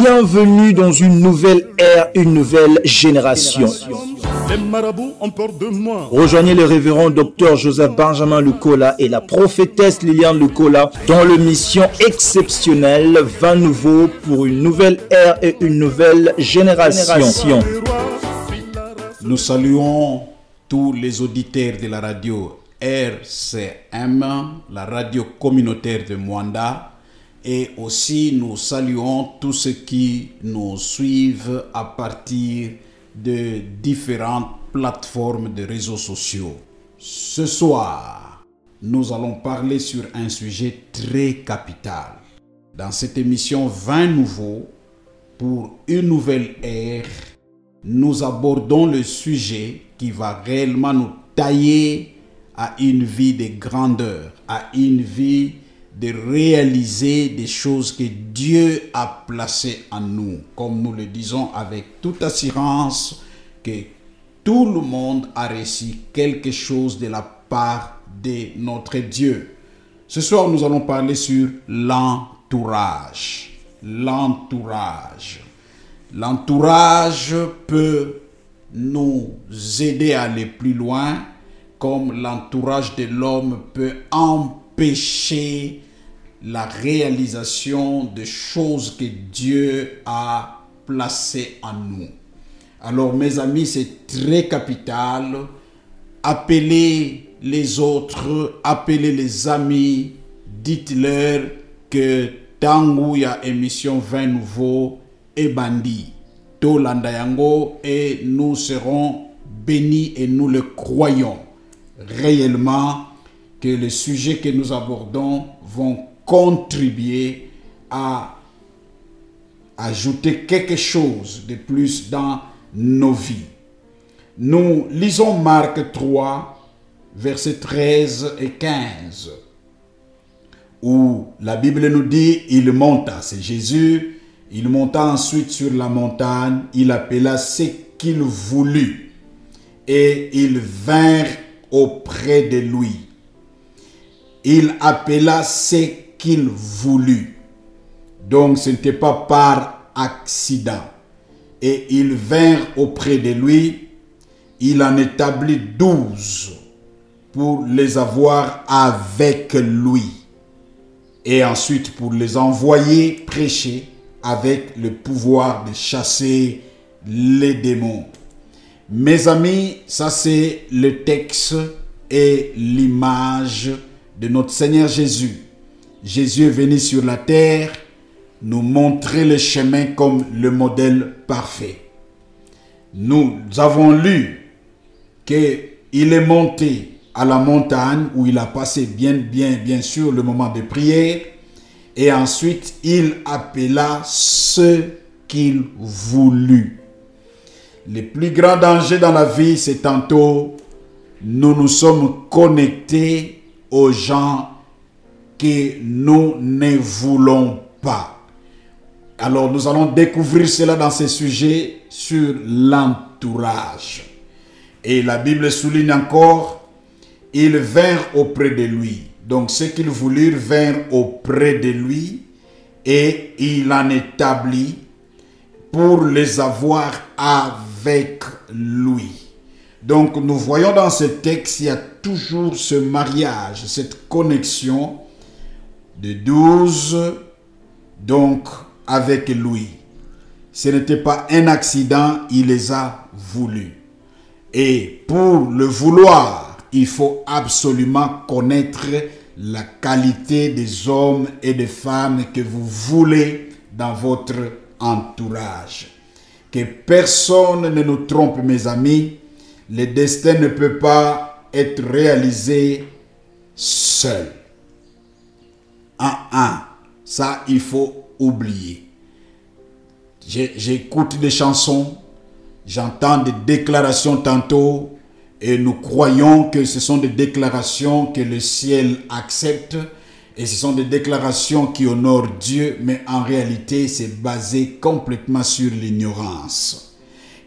Bienvenue dans une nouvelle ère, une nouvelle génération. Les marabouts ont peur de moi. Rejoignez le révérend Dr Joseph Benjamin Lukola et la prophétesse Liliane Lukola dans le mission exceptionnelle 20 nouveaux pour une nouvelle ère et une nouvelle génération. Nous saluons tous les auditeurs de la radio RCM, la radio communautaire de Mwanda, et aussi nous saluons tous ceux qui nous suivent à partir de différentes plateformes de réseaux sociaux. Ce soir, nous allons parler sur un sujet très capital. Dans cette émission 20 nouveaux pour une nouvelle ère, nous abordons le sujet qui va réellement nous tailler à une vie de grandeur, à une vie de réaliser des choses que Dieu a placées en nous. Comme nous le disons avec toute assurance, que tout le monde a reçu quelque chose de la part de notre Dieu. Ce soir, nous allons parler sur l'entourage. L'entourage. L'entourage peut nous aider à aller plus loin, comme l'entourage de l'homme peut empêcher la réalisation de choses que Dieu a placées en nous. Alors mes amis, c'est très capital. Appelez les autres, appelez les amis, dites-leur que tangu ya émission 20 nouveaux et bandit. Tolanda yango et nous serons bénis et nous le croyons réellement que les sujets que nous abordons vont contribuer à ajouter quelque chose de plus dans nos vies. Nous lisons Marc 3, versets 13 et 15, où la Bible nous dit, il monta, c'est Jésus, il monta ensuite sur la montagne, il appela ce qu'il voulut, et ils vinrent auprès de lui. Il appela ce qu'il voulut. Donc ce n'était pas par accident. Et ils vinrent auprès de lui. Il en établit 12 pour les avoir avec lui. Et ensuite pour les envoyer prêcher avec le pouvoir de chasser les démons. Mes amis, ça c'est le texte et l'image de notre Seigneur Jésus. Jésus est venu sur la terre nous montrer le chemin comme le modèle parfait. Nous avons lu qu'il est monté à la montagne où il a passé bien sûr le moment de prière, et ensuite il appela ceux qu'il voulut. Le plus grand danger dans la vie, c'est tantôt nous nous sommes connectés aux gens que nous ne voulons pas. Alors nous allons découvrir cela dans ces sujets sur l'entourage. Et la Bible souligne encore, ils vinrent auprès de lui. Donc ceux qu'ils voulurent vinrent auprès de lui et il en établit pour les avoir avec lui. Donc nous voyons dans ce texte, il y a toujours ce mariage, cette connexion de 12, donc avec lui. Ce n'était pas un accident, il les a voulus. Et pour le vouloir, il faut absolument connaître la qualité des hommes et des femmes que vous voulez dans votre entourage. Que personne ne nous trompe, mes amis. Le destin ne peut pas être réalisé seul. Ça, il faut oublier. J'écoute des chansons, j'entends des déclarations tantôt, et nous croyons que ce sont des déclarations que le ciel accepte, et ce sont des déclarations qui honorent Dieu, mais en réalité, c'est basé complètement sur l'ignorance.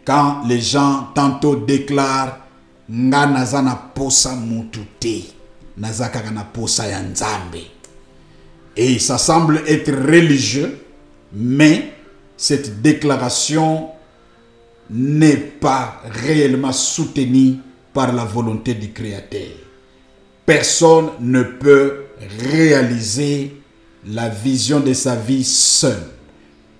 Quand les gens tantôt déclarent « Nga nazana posa mutute, nazaka na posa ya nzambe », Et ça semble être religieux, mais cette déclaration n'est pas réellement soutenue par la volonté du Créateur. Personne ne peut réaliser la vision de sa vie seul.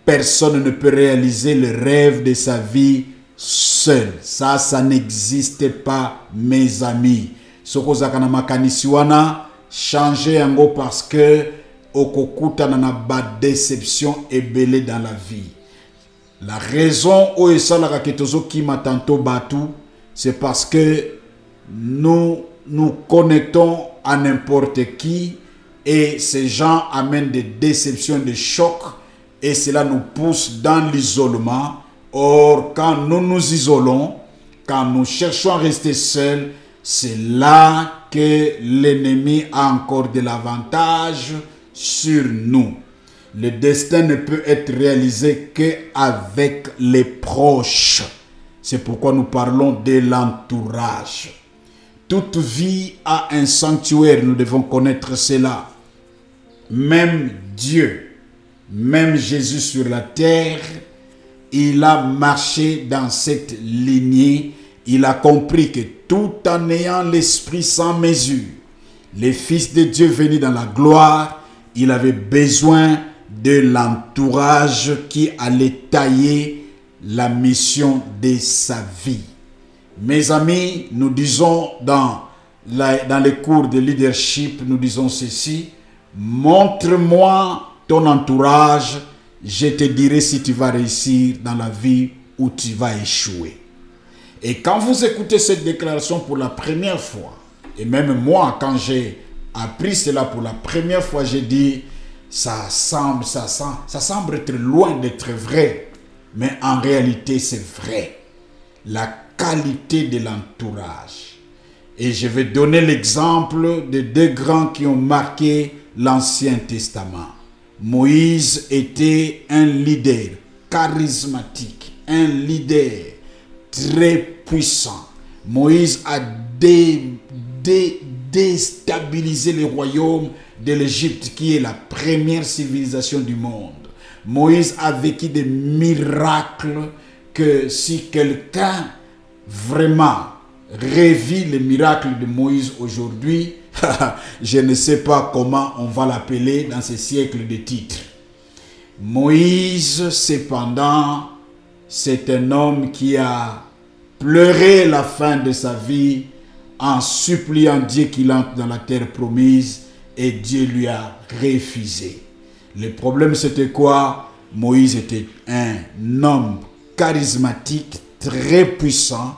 Personne ne peut réaliser le rêve de sa vie seul. Ça n'existe pas, mes amis. Sokozaka na makanisi wana, changer yango parce que okokuta na ba déception ebele dans la vie. La raison où esalaka ketozo kima tanto batu, c'est parce que nous nous connectons à n'importe qui et ces gens amènent des déceptions, des chocs et cela nous pousse dans l'isolement. Or, quand nous nous isolons, quand nous cherchons à rester seuls, c'est là que l'ennemi a encore de l'avantage sur nous. Le destin ne peut être réalisé qu'avec les proches. C'est pourquoi nous parlons de l'entourage. Toute vie a un sanctuaire, nous devons connaître cela. Même Dieu, même Jésus sur la terre, il a marché dans cette lignée. Il a compris que tout en ayant l'esprit sans mesure, les fils de Dieu venus dans la gloire, il avait besoin de l'entourage qui allait tailler la mission de sa vie. Mes amis, nous disons dans les cours de leadership, nous disons ceci: montre-moi ton entourage, je te dirai si tu vas réussir dans la vie ou tu vas échouer. Et quand vous écoutez cette déclaration pour la première fois, et même moi, quand j'ai appris cela pour la première fois, j'ai dit, ça semble être loin d'être vrai, mais en réalité, c'est vrai. La qualité de l'entourage. Et je vais donner l'exemple de deux grands qui ont marqué l'Ancien Testament. Moïse était un leader charismatique, un leader très puissant. Moïse a déstabilisé le royaume de l'Égypte, qui est la première civilisation du monde. Moïse a vécu des miracles que si quelqu'un vraiment revit les miracles de Moïse aujourd'hui, je ne sais pas comment on va l'appeler dans ce siècle de titres. Moïse, cependant, c'est un homme qui a pleuré la fin de sa vie en suppliant Dieu qu'il entre dans la terre promise, et Dieu lui a refusé. Le problème, c'était quoi? Moïse était un homme charismatique, très puissant,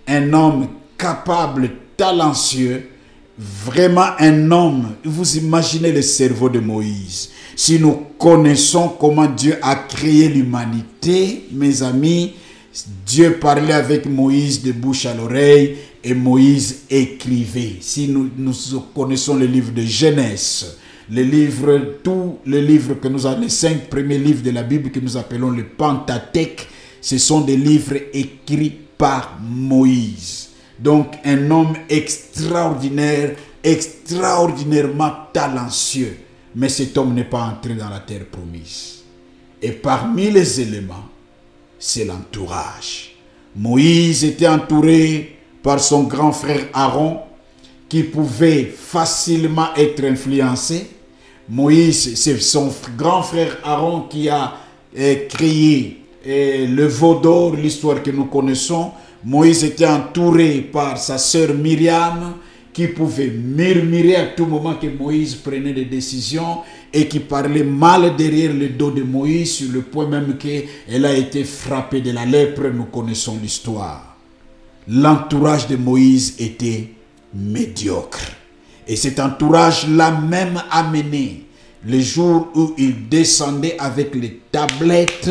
un homme capable, talentueux, vraiment un homme. Vous imaginez le cerveau de Moïse. Si nous connaissons comment Dieu a créé l'humanité, mes amis, Dieu parlait avec Moïse de bouche à l'oreille et Moïse écrivait. Si nous connaissons le livre de Genèse, tous les livres que nous avons, les 5 premiers livres de la Bible que nous appelons le Pentateuque, ce sont des livres écrits par Moïse. Donc un homme extraordinaire, extraordinairement talentueux. Mais cet homme n'est pas entré dans la terre promise. Et parmi les éléments, c'est l'entourage. Moïse était entouré par son grand frère Aaron, qui pouvait facilement être influencé. Moïse, c'est son grand frère Aaron qui a créé le veau d'or, l'histoire que nous connaissons. Moïse était entouré par sa sœur Myriam, qui pouvait murmurer à tout moment que Moïse prenait des décisions et qui parlait mal derrière le dos de Moïse, sur le point même qu'elle a été frappée de la lèpre. Nous connaissons l'histoire. L'entourage de Moïse était médiocre. Et cet entourage l'a même amené le jour où il descendait avec les tablettes,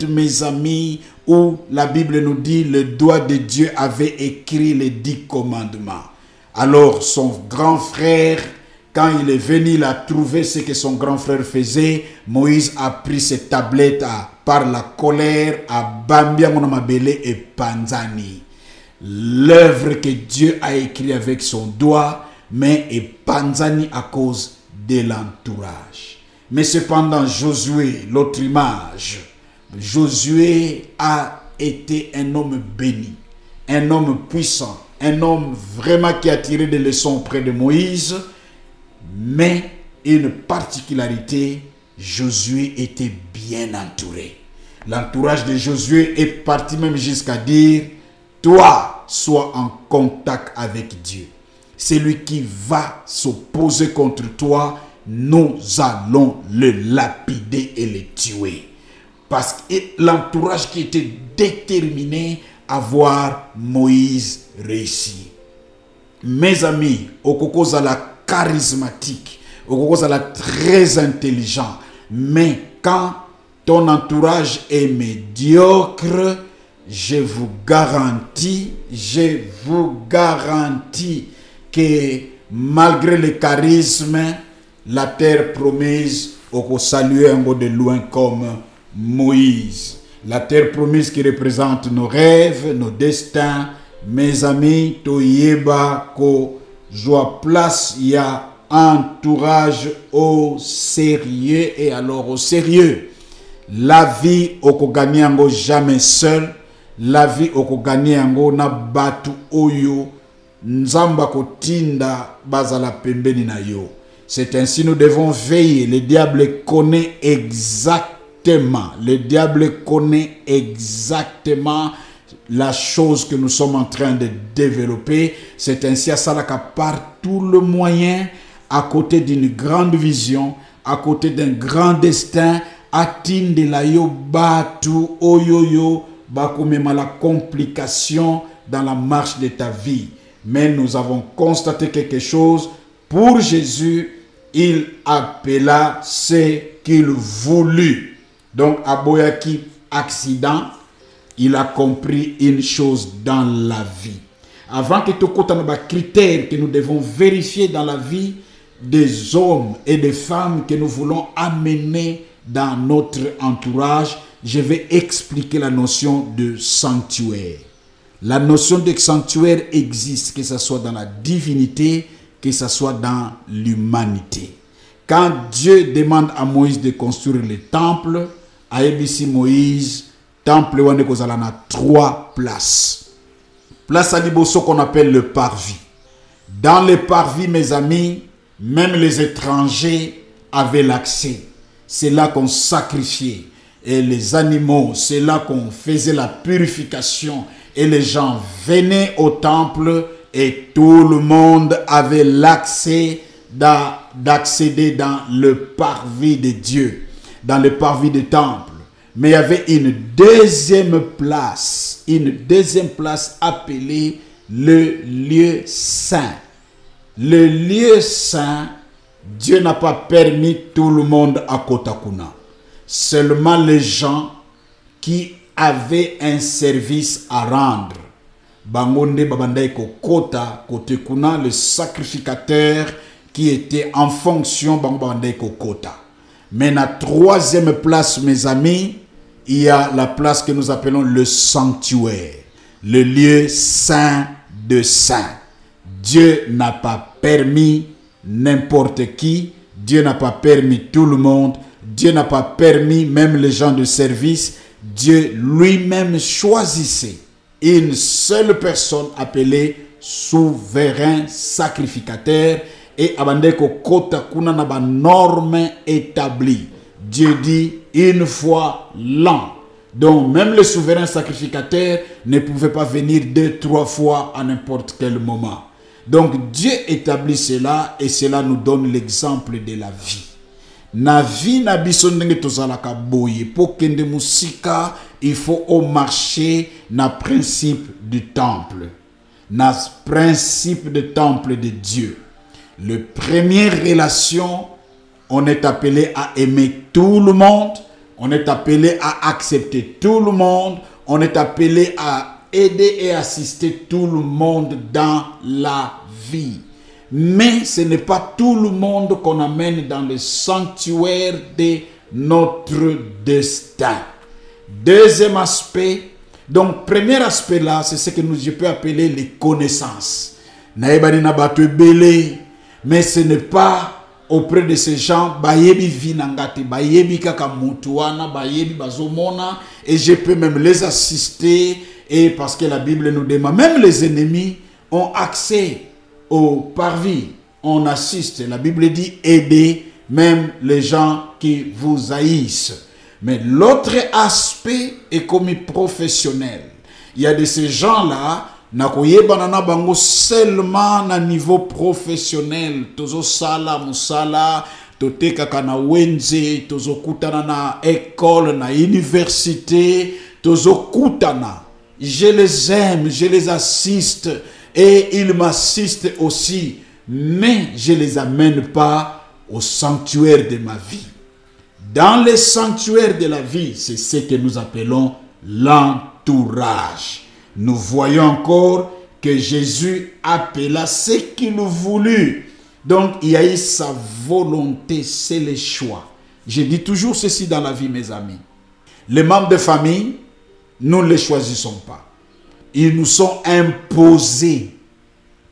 mes amis, où la Bible nous dit le doigt de Dieu avait écrit les 10 commandements. Alors son grand frère, quand il est venu, il a trouvé ce que son grand frère faisait. Moïse a pris ces tablettes par la colère à Bambiangonamabele et Panzani. L'œuvre que Dieu a écrite avec son doigt, mais et Panzani à cause de l'entourage. Mais cependant, Josué, l'autre image, Josué a été un homme béni, un homme puissant, un homme vraiment qui a tiré des leçons auprès de Moïse. Mais une particularité, Josué était bien entouré. L'entourage de Josué est parti même jusqu'à dire, toi, sois en contact avec Dieu. Celui qui va s'opposer contre toi, nous allons le lapider et le tuer. Parce que l'entourage qui était déterminé à voir Moïse réussir. Mes amis, Okoko-Zala charismatique, Okoko-Zala très intelligent, mais quand ton entourage est médiocre, je vous garantis que malgré le charisme, la terre promise, on saluer un mot de loin comme Moïse. La terre promise qui représente nos rêves, nos destins. Mes amis, toyeba ko joie place, il y a entourage au sérieux. Et alors au sérieux, la vie oko gagner ango jamais seul. La vie oko gagner ango na batu oyo nzamba kotinda bazala pembeni na yo. C'est ainsi nous devons veiller. Le diable connaît exactement. Le diable connaît exactement la chose que nous sommes en train de développer. C'est ainsi à ça qu'à part tout le moyen, à côté d'une grande vision, à côté d'un grand destin, atteindre la yo batu oyoyo bakomema la complication dans la marche de ta vie. Mais nous avons constaté quelque chose. Pour Jésus, il appela ce qu'il voulut. Donc, à Boyaki, accident, il a compris une chose dans la vie. Avant que tout côté nos critères que nous devons vérifier dans la vie des hommes et des femmes que nous voulons amener dans notre entourage, je vais expliquer la notion de sanctuaire. La notion de sanctuaire existe, que ce soit dans la divinité, que ce soit dans l'humanité. Quand Dieu demande à Moïse de construire le temple, à Ebisi Moïse, temple wane kozala na 3 places. Place à Liboso qu'on appelle le parvis. Dans le parvis, mes amis, même les étrangers avaient l'accès. C'est là qu'on sacrifiait. Et les animaux, c'est là qu'on faisait la purification. Et les gens venaient au temple et tout le monde avait l'accès d'accéder dans le parvis de Dieu, dans le parvis du temple. Mais il y avait une deuxième place appelée le lieu saint. Le lieu saint, Dieu n'a pas permis tout le monde à Kotakuna. Seulement les gens qui avaient un service à rendre. Bangonde Babandai Kota, Kotekuna, le sacrificateur qui était en fonction Babandai Kota. Mais la 3e place, mes amis, il y a la place que nous appelons le sanctuaire, le lieu saint de saints. Dieu n'a pas permis n'importe qui, Dieu n'a pas permis tout le monde, Dieu n'a pas permis même les gens de service. Dieu lui-même choisissait une seule personne appelée souverain sacrificateur et abandeko kota kuna na ba norme établie. Dieu dit une fois l'an. Donc même le souverain sacrificateur ne pouvait pas venir 2-3 fois à n'importe quel moment. Donc Dieu établit cela et cela nous donne l'exemple de la vie. Na vie na biso ndenge tozalaka boye po kende musika, il faut au marché na principe du temple. Na principe du temple de Dieu. Le première relation, on est appelé à aimer tout le monde, on est appelé à accepter tout le monde, on est appelé à aider et assister tout le monde dans la vie. Mais ce n'est pas tout le monde qu'on amène dans le sanctuaire de notre destin. Deuxième aspect, donc premier aspect là, c'est ce que je peux appeler les connaissances. Mais ce n'est pas auprès de ces gens, bayebi vinangate, bayebi kaka mutuana, bayebi bazomona, et je peux même les assister, et parce que la Bible nous demande, même les ennemis ont accès au parvis, on assiste, la Bible dit aider même les gens qui vous haïssent. Mais l'autre aspect est comme professionnel. Il y a de ces gens-là, nakoyebana bango seulement na niveau professionnel, tozo sala musala, toteka kana wenze, tozo kutana na école, na université, tozo kutana. Je les aime, je les assiste et ils m'assistent aussi, mais je les amène pas au sanctuaire de ma vie. Dans les sanctuaires de la vie, c'est ce que nous appelons l'entourage. Nous voyons encore que Jésus appela ce qu'il voulut. Donc, il y a eu sa volonté, c'est le choix. Je dis toujours ceci dans la vie, mes amis. Les membres de famille, nous ne les choisissons pas. Ils nous sont imposés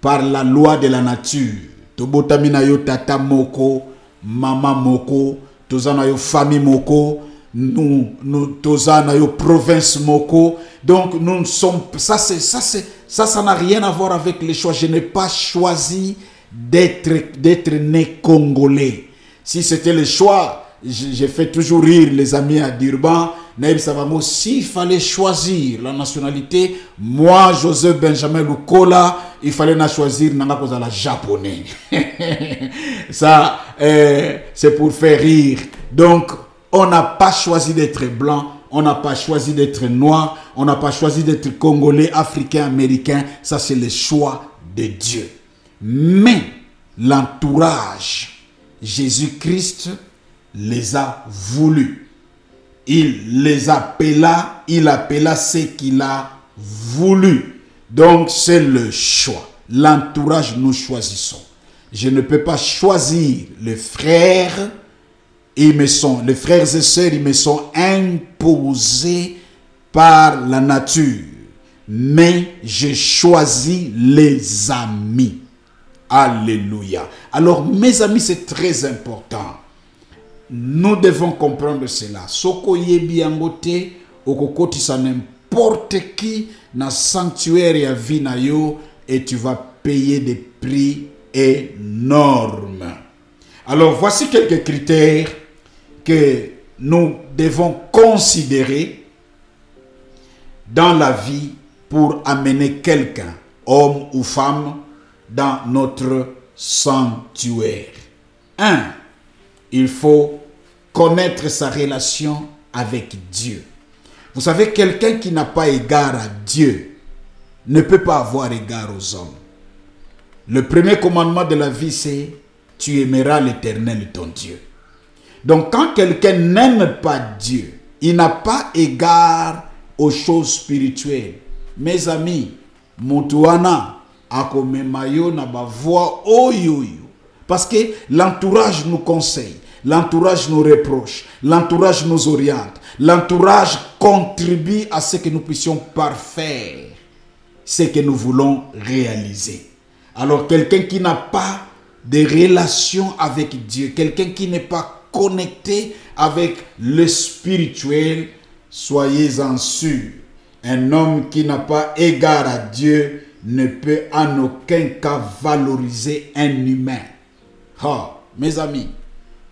par la loi de la nature. Tobotamina yo tata moko, mama moko, tozana yo famille moko, nous tozana yo province moko. Donc nous sommes ça n'a rien à voir avec les choix. Je n'ai pas choisi d'être né congolais. Si c'était le choix, j'ai fait toujours rire les amis à Durban. Naïb Savamo, s'il fallait choisir la nationalité, moi, Joseph Benjamin Lukola, il fallait choisir Nanga Kozala japonais. Ça, c'est pour faire rire. Donc, on n'a pas choisi d'être blanc, on n'a pas choisi d'être noir, on n'a pas choisi d'être congolais, africain, américain. Ça, c'est le choix de Dieu. Mais l'entourage, Jésus-Christ les a voulus. Il les appela, il appela ce qu'il a voulu. Donc c'est le choix. L'entourage, nous choisissons. Je ne peux pas choisir les frères. Les frères et sœurs, ils me sont imposés par la nature. Mais je choisis les amis. Alléluia. Alors mes amis, c'est très important. Nous devons comprendre cela. Soko yebi yangote, okokoti sa n'importe qui na sanctuaire ya vie na yo, et tu vas payer des prix énormes. Alors voici quelques critères que nous devons considérer dans la vie pour amener quelqu'un, homme ou femme, dans notre sanctuaire. 1. Il faut connaître sa relation avec Dieu. Vous savez, quelqu'un qui n'a pas égard à Dieu ne peut pas avoir égard aux hommes. Le premier commandement de la vie, c'est « Tu aimeras l'Éternel ton Dieu ». Donc, quand quelqu'un n'aime pas Dieu, il n'a pas égard aux choses spirituelles. Mes amis, Moutouana, Akomemayo, Nabavoa, Oyoyo. Parce que l'entourage nous conseille, l'entourage nous reproche, l'entourage nous oriente, l'entourage contribue à ce que nous puissions parfaire ce que nous voulons réaliser. Alors quelqu'un qui n'a pas de relation avec Dieu, quelqu'un qui n'est pas connecté avec le spirituel, soyez-en sûrs, un homme qui n'a pas égard à Dieu ne peut en aucun cas valoriser un humain. Oh, mes amis,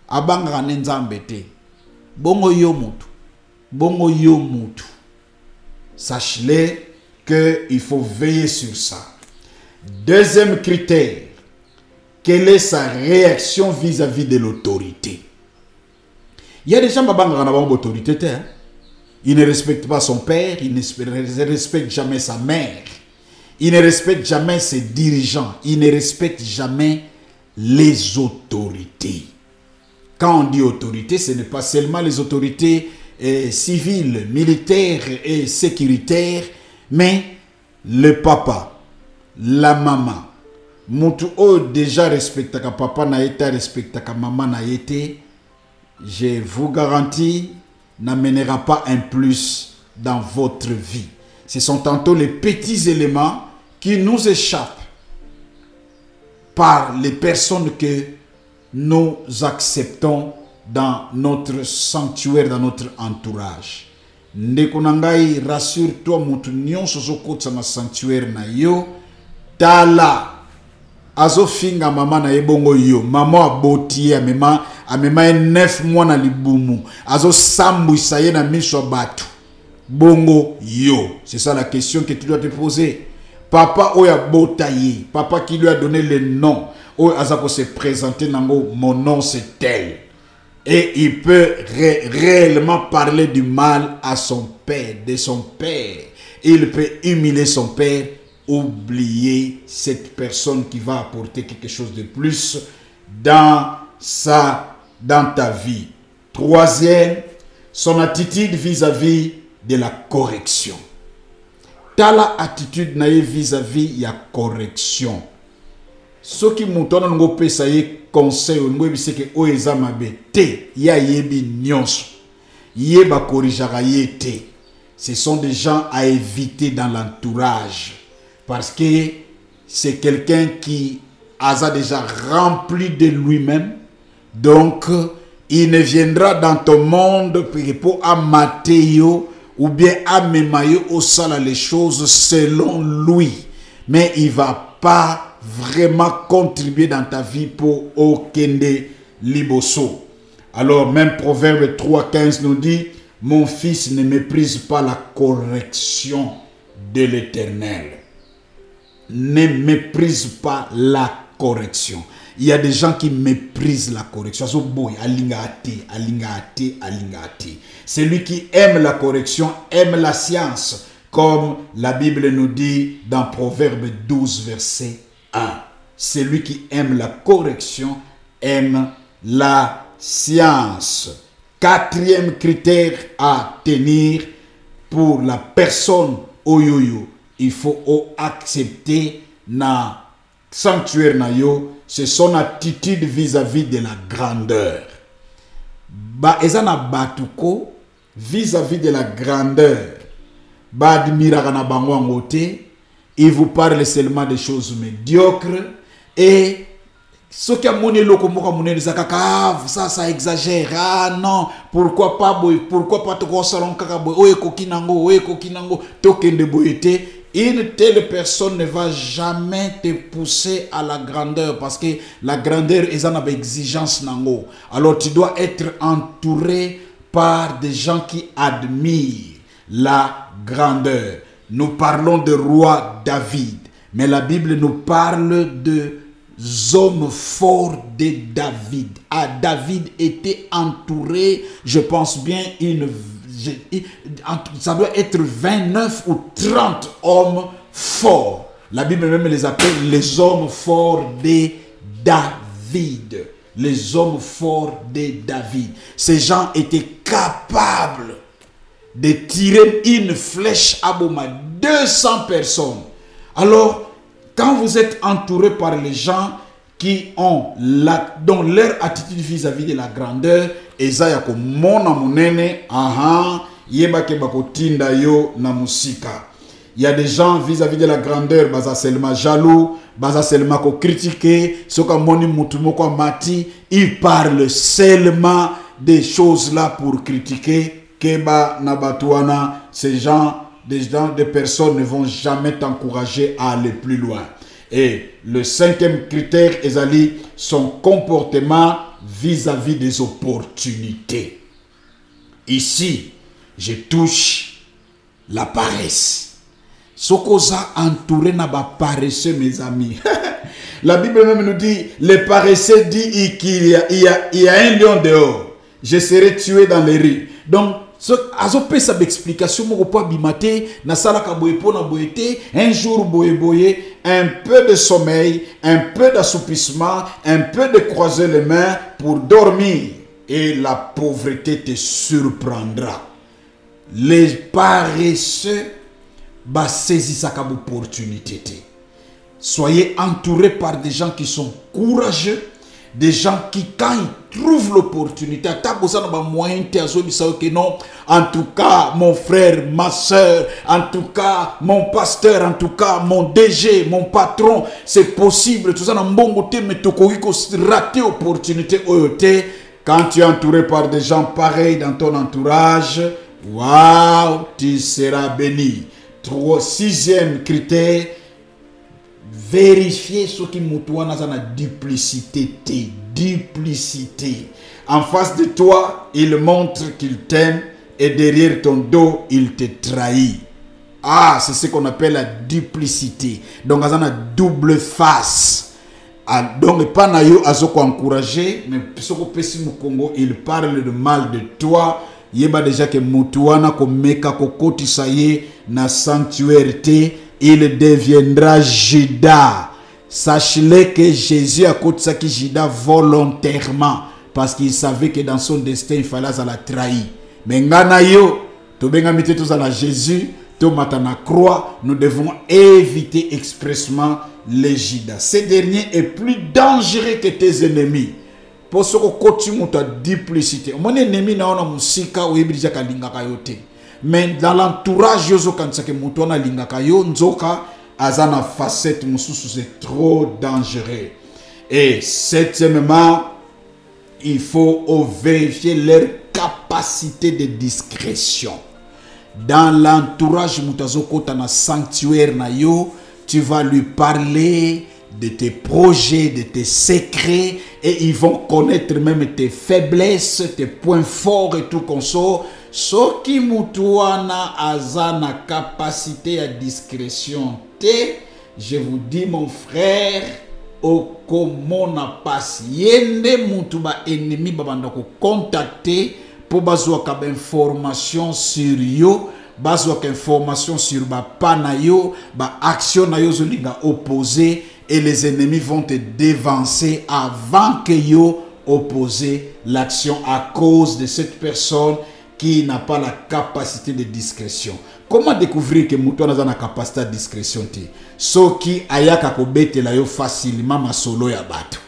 abanga nenzambete, bongo yo mutu. Sachez-le qu'il faut veiller sur ça. Deuxième critère, quelle est sa réaction vis-à-vis de l'autorité? Il y a des gens qui ont l'autorité. Il ne respecte pas son père, il ne respecte jamais sa mère, il ne respecte jamais ses dirigeants, il ne respecte jamais les autorités. Quand on dit autorité, ce n'est pas seulement les autorités civiles, militaires et sécuritaires, mais le papa, la maman. Moutou o déjà respecte ka papa na été, respecte ka maman na été, je vous garantis, n'amènera pas un plus dans votre vie. Ce sont tantôt les petits éléments qui nous échappent par les personnes que nous acceptons dans notre sanctuaire, dans notre entourage. Ndeko nangai, rassure-toi, mutu nyonso zokotsa na sanctuaire na yo, tala azo finga mama na ebongo yo, mama aboti amema 9 mois na libumu, azo sambu isaye na miso batu bongo yo. C'est ça la question que tu dois te poser. Papa oya botaye, papa qui lui a donné le nom, oya azako se présenter nango, mon nom c'est tel. Et il peut réellement parler du mal à son père, de son père. Il peut humilier son père, oublier cette personne qui va apporter quelque chose de plus dans ta vie. Troisième, son attitude vis-à-vis de la correction. Tala attitude naïe vis-à-vis la correction. Ce qui m'entend ngo pesa ye conseil ngo biseke o ezama bete ya yebi nyonso yeba corrigeara yete. Ce sont des gens à éviter dans l'entourage parce que c'est quelqu'un qui a déjà rempli de lui-même, donc il ne viendra dans ton monde pour amater yo ou bien amemayo au sala les choses selon lui, mais il va pas vraiment contribuer dans ta vie pour okende liboso. Alors même Proverbe 3:15 nous dit, mon fils, ne méprise pas la correction de l'Éternel. Ne méprise pas la correction. Il y a des gens qui méprisent la correction. Celui qui aime la correction aime la science, comme la Bible nous dit dans Proverbe 12 verset 1. Celui qui aime la correction aime la science. Quatrième critère à tenir pour la personne oyoyo, il faut accepter na sanctuaire na yo, c'est son attitude vis-à-vis de la grandeur. Ba ezana batuko vis-à-vis de la grandeur. Ba admiraka na bango ngote. Il vous parle seulement des choses médiocres et ce qui a monné le ça exagère. Ah non, pourquoi pas te salon kakaboy, oye kokinango, tokende boyete. Une telle personne ne va jamais te pousser à la grandeur parce que la grandeur est une exigence nango. Alors tu dois être entouré par des gens qui admirent la grandeur. Nous parlons de roi David, mais la Bible nous parle de hommes forts de David. Ah, David était entouré, je pense bien, ça doit être 29 ou 30 hommes forts. La Bible même les appelle les hommes forts de David. Les hommes forts de David. Ces gens étaient capables de tirer une flèche à Boma, 200 personnes. Alors, quand vous êtes entouré par les gens qui ont dont leur attitude vis-à-vis de la grandeur, ezaya ko mona monene, yeba ke bako tinda yo na musika. Il y a des gens vis-à-vis de la grandeur, baza seulement jaloux, baza seulement ko critiquer, soka moni mutumo ko mati, ils parlent seulement des choses là pour critiquer. Keba Nabatuana, des personnes ne vont jamais t'encourager à aller plus loin. Et le cinquième critère, Ezali, son comportement vis-à-vis des opportunités. Ici, je touche la paresse. Sokoza entouré n'a pas paresseux, mes amis. La Bible même nous dit, les paresseux dit qu'il y a un lion dehors. Je serai tué dans les rues. Donc, azope sa explication moko po bimate na sala ka boye po na boyete un jour boye un peu de sommeil, un peu d'assoupissement, un peu de croiser les mains pour dormir et la pauvreté te surprendra. Les paresseux ba saisissent sa opportunité. Soyez entourés par des gens qui sont courageux, des gens qui, quand ils trouvent l'opportunité, en tout cas, mon frère, ma soeur, en tout cas, mon pasteur, en tout cas, mon DG, mon patron, c'est possible. Tout ça, mais tu raté l'opportunité. Quand tu es entouré par des gens pareils dans ton entourage, waouh, tu seras béni. Sixième critère, vérifier ce qui moutouana dans la duplicité. Duplicité. En face de toi, il montre qu'il t'aime et derrière ton dos, il te trahit. Ah, c'est ce qu'on appelle la duplicité. Donc, il y a une double face. Donc, pas nayo azoko encourager, mais soko pesi mu Congo, il parle de mal de toi. Yeba déjà que mutuana ko meka ko koti saye na sanctuaire, il deviendra Judas. Sachez-le que Jésus a côté ça qui Judas volontairement parce qu'il savait que dans son destin il fallait la trahir. Mais ngana yo to benga mité tous à la Jésus, to matana croix, nous devons éviter expressement les Judas. Ce dernier est plus dangereux que tes ennemis. Pour ce que continue ta duplicité. Mon ennemi na ona musika ou ebija kalinga kayote. Mais dans l'entourage yozo kansake mutona linga kayo nzoka azana facette mususu, c'est trop dangereux. Et septièmement, il faut vérifier leur capacité de discrétion. Dans l'entourage mutazoko tana sanctuaire na yo, tu vas lui parler de tes projets, de tes secrets, et ils vont connaître même tes faiblesses, tes points forts et tout comme ça. Ce qui mutuana azana capacité à discrétion, je vous dis mon frère, okomona passe yende mutuba ennemi babanda ko contacter pour bazwa ka information sur yo, bazwa ka information sur ba panayo, ba action na yo zolinga opposé, et les ennemis vont te dévancer avant que yo opposer l'action à cause de cette personne qui n'a pas la capacité de discrétion. Comment découvrir que mouton a la capacité de discrétion? Ce qui ayaka ko bete la yo facilement ma solo ya bato.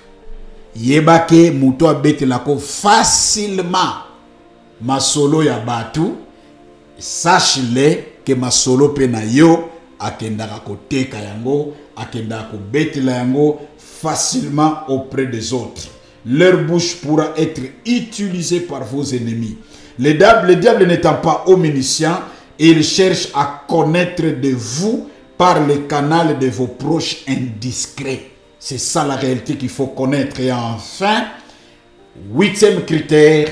Yeba ke mouton a bete la ko facilement ma solo ya bato. Sache-le que ma solo pe na yo akendaka ko teka yango, akendaka ko bete la yango facilement auprès des autres. Leur bouche pourra être utilisée par vos ennemis. Le diable n'étant pas omniscient, il cherche à connaître de vous par le canal de vos proches indiscrets. C'est ça la réalité qu'il faut connaître. Et enfin, huitième critère,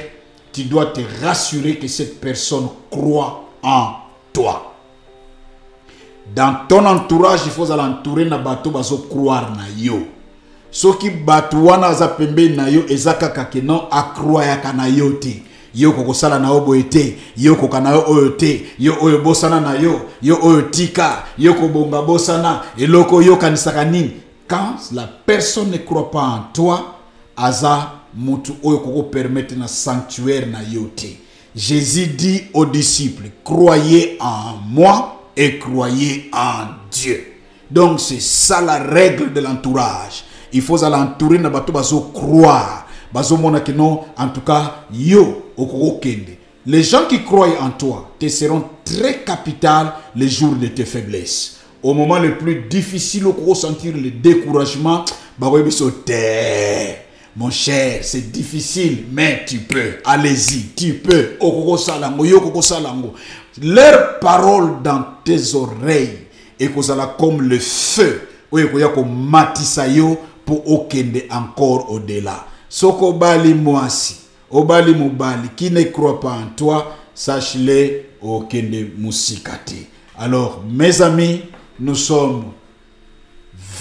tu dois te rassurer que cette personne croit en toi. Dans ton entourage, il faut l'entourer na bato bazo croire na yo. Ce qui batouana za pembe na yo ezaka kakeno akroya na yo te. Yo kokosala na obo ete, yo kokana yo oyote, yo oyo bosana na yo oyo tika, yo kobonga bosana, eloko yo kanisaka nini. Quand la personne ne croit pas en toi, aza mutu oyo koko permettre na sanctuaire na yo te. Jésus dit aux disciples, croyez en moi et croyez en Dieu. Donc c'est ça la règle de l'entourage. Il faut l'entourer na bato bazo croire. Bazo mona que non, en tout cas, yo okokende. Les gens qui croient en toi te seront très capitales les jours de tes faiblesses. Au moment le plus difficile, au ressentir le découragement, mon cher, c'est difficile, mais tu peux. Allez-y, tu peux. Leur parole dans tes oreilles et comme le feu. Pour okende encore au-delà. Soko bali moasi, obali mobali, qui ne croit pas en toi, sache-le, okende musikati. Alors, mes amis, nous sommes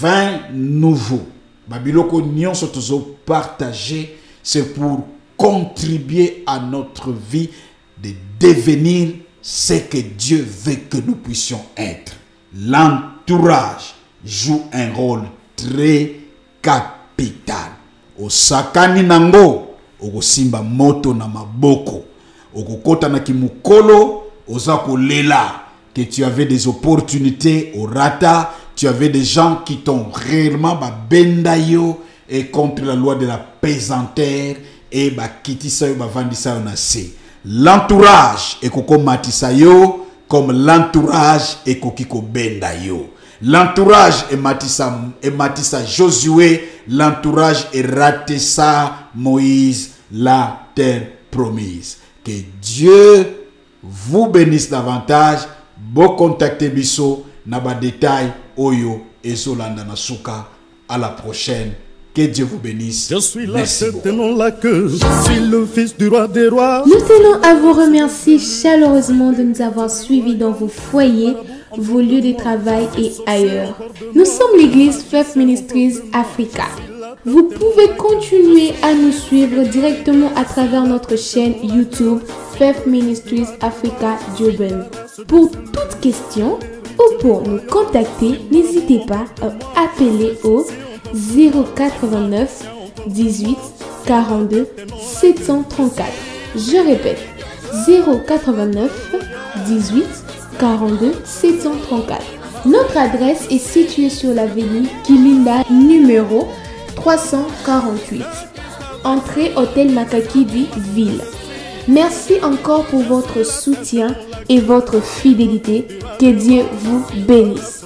20 nouveaux. Babiloko nyon sotozo partager, c'est pour contribuer à notre vie de devenir ce que Dieu veut que nous puissions être. L'entourage joue un rôle très capital. Osakani nango, okosimba moto na maboko, okokota na kimukolo, ozako lela, que tu avais des opportunités au rata, tu avais des gens qui t'ont réellement benda yo, et contre la loi de la pesanteur et bakitisa yo bavandisa yo na se. L'entourage ekoko matisa yo comme l'entourage ekokiko benda yo. L'entourage est matissa Josué, l'entourage est ratissa Moïse, la terre promise. Que Dieu vous bénisse davantage. Bon contactez Bisso, naba détail, Oyo et Zolanda Nasuka. À la prochaine. Que Dieu vous bénisse. Je suis là, tenons la queue. Je suis le fils du roi des rois. Nous tenons à vous remercier chaleureusement de nous avoir suivis dans vos foyers, vos lieux de travail et ailleurs. Nous sommes l'église Faith Ministries Africa. Vous pouvez continuer à nous suivre directement à travers notre chaîne YouTube Faith Ministries Africa Durban. Pour toute question ou pour nous contacter, n'hésitez pas à appeler au 089 18 42 734. Je répète, 089 18 42 734. Notre adresse est située sur l'avenue Kilinda numéro 348. Entrée Hôtel Makakidi, Ville. Merci encore pour votre soutien et votre fidélité. Que Dieu vous bénisse.